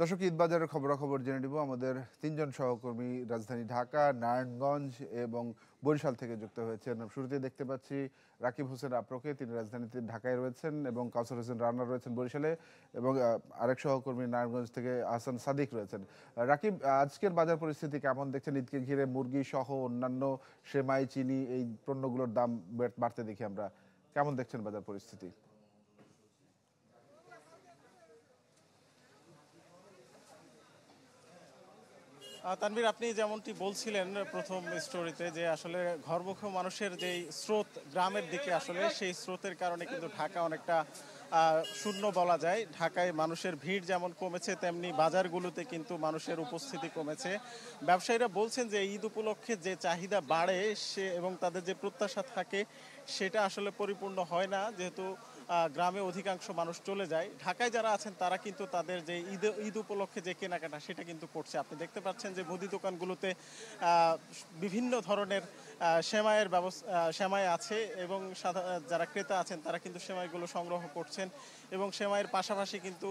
দর্শক, ঈদ বাজারের খবরাখবর জেনে নিব। আমাদের তিনজন সহকর্মী রাজধানী ঢাকা, নারায়ণগঞ্জ এবং বরিশাল থেকে যুক্ত হয়েছেন। শুরুতে দেখতে পাচ্ছি রাকিব হোসেন আপ্রকে, তিনি রাজধানীতে ঢাকায় রয়েছেন, এবং কাউসার হোসেন রানা রয়েছেন বরিশালে, এবং আরেক সহকর্মী নারায়ণগঞ্জ থেকে আহসান সাদিক রয়েছেন। রাকিব, আজকের বাজার পরিস্থিতি কেমন দেখছেন? ঈদকে ঘিরে মুরগি সহ অন্যান্য সেমাই, চিনি এই পণ্যগুলোর দাম বাড়তে দেখি আমরা, কেমন দেখছেন বাজার পরিস্থিতি? তানভীর, আপনি যেমনটি বলছিলেন প্রথম স্টোরিতে, যে আসলে ঘরমুখী মানুষের যেই স্রোত গ্রামের দিকে, আসলে সেই স্রোতের কারণে কিন্তু ঢাকা অনেকটা শূন্য বলা যায়। ঢাকায় মানুষের ভিড় যেমন কমেছে, তেমনি বাজারগুলোতে কিন্তু মানুষের উপস্থিতি কমেছে। ব্যবসায়ীরা বলছেন যে ঈদ উপলক্ষে যে চাহিদা বাড়ে সে এবং তাদের যে প্রত্যাশা থাকে সেটা আসলে পরিপূর্ণ হয় না, যেহেতু গ্রামে অধিকাংশ মানুষ চলে যায়। ঢাকায় যারা আছেন তারা কিন্তু তাদের যে ঈদ উপলক্ষে যে কেনাকাটা সেটা কিন্তু করছে। আপনি দেখতে পাচ্ছেন যে মুদি দোকানগুলোতে বিভিন্ন ধরনের সেমাইয়ের সেমাই আছে, এবং যারা ক্রেতা আছেন তারা কিন্তু সেমাইগুলো সংগ্রহ করছেন, এবং সেমাইয়ের পাশাপাশি কিন্তু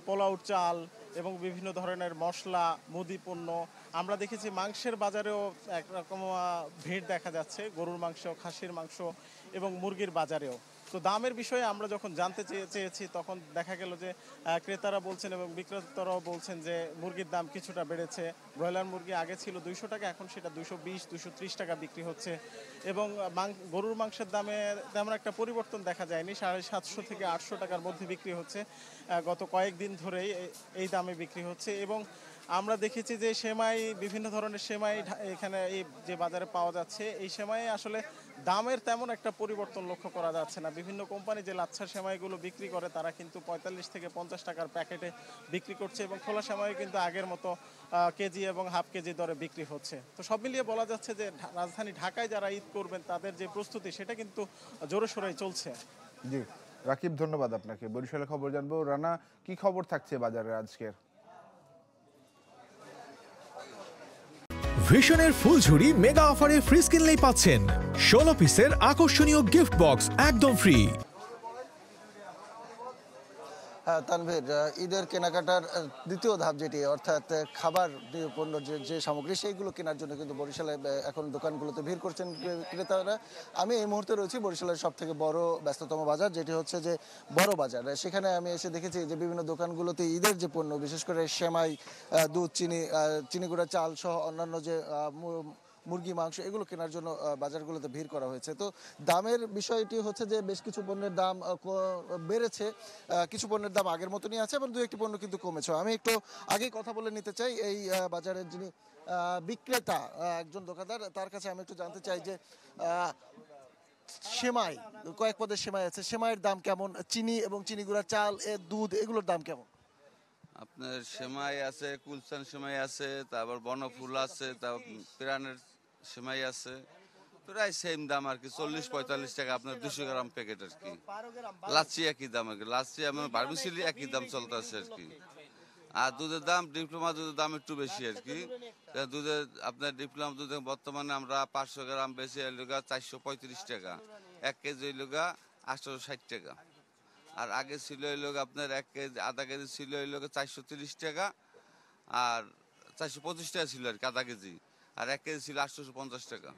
পোলাওর চাল এবং বিভিন্ন ধরনের মশলা, মুদি পণ্য। আমরা দেখেছি মাংসের বাজারেও একরকম ভিড় দেখা যাচ্ছে, গরুর মাংস, খাসির মাংস এবং মুরগির বাজারেও। তো দামের বিষয়ে আমরা যখন জানতে চেয়েছি তখন দেখা গেল যে ক্রেতারা বলছেন এবং বিক্রেতারাও বলছেন যে মুরগির দাম কিছুটা বেড়েছে। ব্রয়লার মুরগি আগে ছিল 200 টাকা, এখন সেটা 220-230 টাকা বিক্রি হচ্ছে, এবং গরুর মাংসের দামে তেমন একটা পরিবর্তন দেখা যায়নি, 750 থেকে 800 টাকার মধ্যে বিক্রি হচ্ছে। গত কয়েকদিন ধরেই এই দামে বিক্রি হচ্ছে। এবং আমরা দেখেছি যে সেমাই, বিভিন্ন ধরনের সেমাই এখানে এই যে বাজারে পাওয়া যাচ্ছে, এই সেমাই আসলে দামের তেমন একটা পরিবর্তন লক্ষ্য করা যাচ্ছে না। বিভিন্ন কোম্পানি যে লাচ্ছার সেমাইগুলো বিক্রি করে তারা কিন্তু 45 থেকে 50 টাকার প্যাকেটে বিক্রি করছে, এবং খোলা সেমাই কিন্তু আগের মতো কেজি এবং হাফ কেজি দরে বিক্রি হচ্ছে। তো সব মিলিয়ে বলা যাচ্ছে যে রাজধানী ঢাকায় যারা ঈদ করবেন তাদের যে প্রস্তুতি সেটা কিন্তু জোরে সোরে চলছে। জি রাকিব, ধন্যবাদ আপনাকে। বরিশালের খবর জানবো। রানা, কি খবর থাকছে বাজারে আজকের? ভিশনের ফুলঝুরি মেগা অফারে ফ্রিজ কিনলেই পাচ্ছেন 16 পিসের আকর্ষণীয় গিফট বক্স একদম ফ্রি। তানভীর, ঈদের কেনাকাটার দ্বিতীয় ধাপ যেটি, অর্থাৎ খাবার পণ্য যে সামগ্রী সেইগুলো কেনার জন্য কিন্তু বরিশালে এখন দোকানগুলোতে ভিড় করছেন ক্রেতারা। আমি এই মুহূর্তে রয়েছি বরিশালের সব থেকে বড় ব্যস্ততম বাজার, যেটি হচ্ছে যে বড় বাজার। সেখানে আমি এসে দেখেছি যে বিভিন্ন দোকানগুলোতে ঈদের যে পণ্য, বিশেষ করে সেমাই, দুধ, চিনি গুঁড়া, চাল সহ অন্যান্য যে মুরগি, মাংস, এগুলো কেনার জন্য বাজারগুলোতে ভিড় করা হয়েছে। তো দামের বিষয়টি হচ্ছে যে বেশ কিছু পণ্যের দাম বেড়েছে, কিছু পণ্যের দাম আগের মতনই আছে, এবং দু একটি পণ্য কিন্তু কমেছে। আমি একটু আগেই কথা বলে নিতে চাই এই বাজারের যিনি বিক্রেতা, একজন দোকানদার, তার কাছে আমি একটু জানতে চাই যে সেমাই, কয়েক পদের সেমাই আছে, সেমাইয়ের দাম কেমন? চিনি এবং চিনি গুঁড়া, চাল, দুধ, এগুলোর দাম কেমন? আপনার সেমাই আছে, কুলসান সেমাই আছে, তারপর বনফুল আছে, তারপর পিরানের সেমাই আছে, প্রায় সেম দাম আর কি, 40-45 টাকা আপনার 200 গ্রাম প্যাকেট আর কি। লাচ্ছি একই দাম আর কি, লাচ্ছি আমার বারবিসিলি একই দাম চলতেছে আর কি। আর দুধের দাম, ডিপ্লোমা দুধের দাম একটু বেশি আর কি। দুধের আপনার ডিপ্লোমা দুধের বর্তমানে আমরা 500 গ্রাম বেশি এলাকা 435 টাকা, 1 কেজি এলাকা 860 টাকা। আর আগে ছিল এই লোক আপনার 1 কেজি, আধা কেজি ছিল এই লোক 430 টাকা, আর 425 টাকা ছিল আর কি আধা কেজি, আর 1 কেজি ছিল 850 টাকা।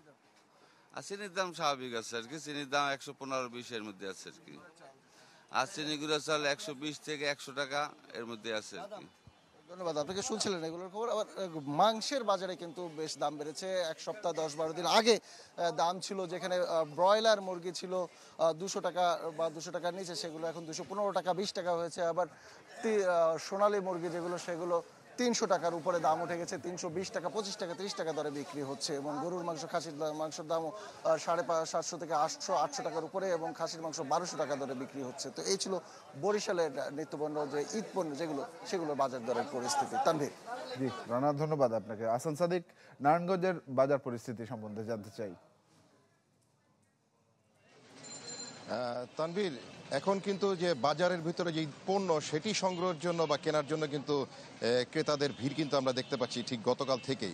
আর চিনির দাম স্বাভাবিক আছে আর কি, চিনির দাম 115-20 এর মধ্যে আছে আর কি। আর চিনি গুঁড়া চাল 120 থেকে 100 টাকা এর মধ্যে আছে আর কি। ধন্যবাদ আপনাকে। শুনছিলেন এগুলোর খবর। আবার মাংসের বাজারে কিন্তু বেশ দাম বেড়েছে। এক সপ্তাহ 10-12 দিন আগে দাম ছিল, যেখানে ব্রয়লার মুরগি ছিল 200 টাকা বা 200 টাকার নিচে, সেগুলো এখন 215 টাকা, 20 টাকা হয়েছে। আবার সোনালী মুরগি যেগুলো, সেগুলো 300 টাকার উপরে দাম উঠে গেছে, 320 টাকা, 25 টাকা, 30 টাকা দরে বিক্রি হচ্ছে। এবং গরুর মাংস, খাসির মাংসের দামও 750 থেকে 800 টাকার উপরে, এবং খাসির মাংস 1200 টাকা দরে বিক্রি হচ্ছে। তো এই ছিল বরিশালের নিত্যপণ্য যে ঈদ পণ্য যেগুলো, সেগুলো বাজার দরের পরিস্থিতি। তানভীর। জি রানা, ধন্যবাদ আপনাকে। আহসান সাদিক, নারায়ণগঞ্জের বাজার পরিস্থিতি সম্বন্ধে জানতে চাই। তানভীর, এখন কিন্তু যে বাজারের ভিতরে যে পণ্য সেটি সংগ্রহের জন্য বা কেনার জন্য কিন্তু ক্রেতাদের ভিড় কিন্তু আমরা দেখতে পাচ্ছি ঠিক গতকাল থেকেই।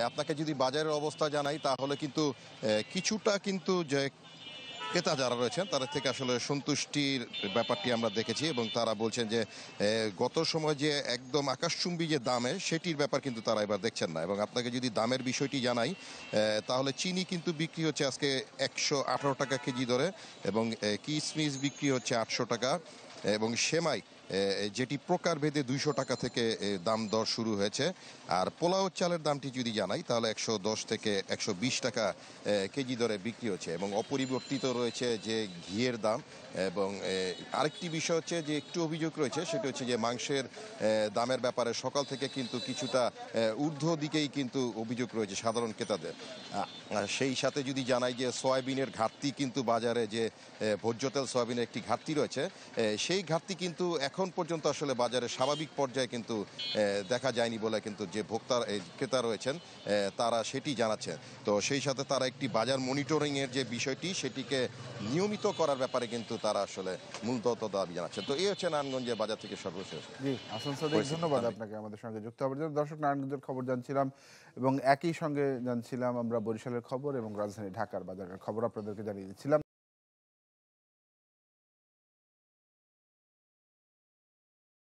আপনাকে যদি বাজারের অবস্থা জানাই তাহলে কিন্তু কিছুটা কিন্তু যে ক্রেতা যারা রয়েছেন তাদের থেকে আসলে সন্তুষ্টির ব্যাপারটি আমরা দেখেছি এবং তারা বলছেন যে গত সময় যে একদম আকাশচুম্বী যে দামে সেটির ব্যাপার কিন্তু তারা এবার দেখছেন না। এবং আপনাকে যদি দামের বিষয়টি জানাই তাহলে চিনি কিন্তু বিক্রি হচ্ছে আজকে 118 টাকা কেজি দরে এবং কিশমিশ বিক্রি হচ্ছে 800 টাকা এবং সেমাই যেটি প্রকারভেদে 200 টাকা থেকে দাম দর শুরু হয়েছে। আর পোলাও চালের দামটি যদি জানাই তাহলে 110 থেকে 120 টাকা কেজি দরে বিক্রি হচ্ছে এবং অপরিবর্তিত রয়েছে যে ঘিয়ের দাম। এবং আরেকটি বিষয় হচ্ছে যে একটু অভিযোগ রয়েছে, সেটা হচ্ছে যে মাংসের দামের ব্যাপারে সকাল থেকে কিন্তু কিছুটা ঊর্ধ্ব দিকেই কিন্তু অভিযোগ রয়েছে সাধারণ ক্রেতাদের। সেই সাথে যদি জানাই যে সয়াবিনের ঘাটতি কিন্তু বাজারে, যে ভোজ্য তেল সয়াবিনের একটি ঘাটতি রয়েছে, সেই ঘাটতি কিন্তু এখন পর্যন্ত আসলে বাজারে স্বাভাবিক পর্যায়ে কিন্তু দেখা যায়নি বলে কিন্তু যে ক্রেতা রয়েছেন তারা সেটি জানাচ্ছেন। তো সেই সাথে তারা একটি বাজার মনিটরিংয়ের যে বিষয়টি সেটিকে নিয়মিত করার ব্যাপারে কিন্তু তারা আসলে মূলত দাবি জানাচ্ছেন। তো এই হচ্ছে নারায়ণগঞ্জের বাজার থেকে সর্বশেষ। জি হাসান সাদিক, ধন্যবাদ আপনাকে আমাদের সঙ্গে যুক্ত হওয়ার জন্য। দর্শক, নারায়ণগঞ্জের খবর জানছিলাম এবং একই সঙ্গে জানছিলাম আমরা বরিশালের খবর এবং রাজধানী ঢাকার বাজারের খবর আপনাদেরকে জানিয়ে দিচ্ছিলাম।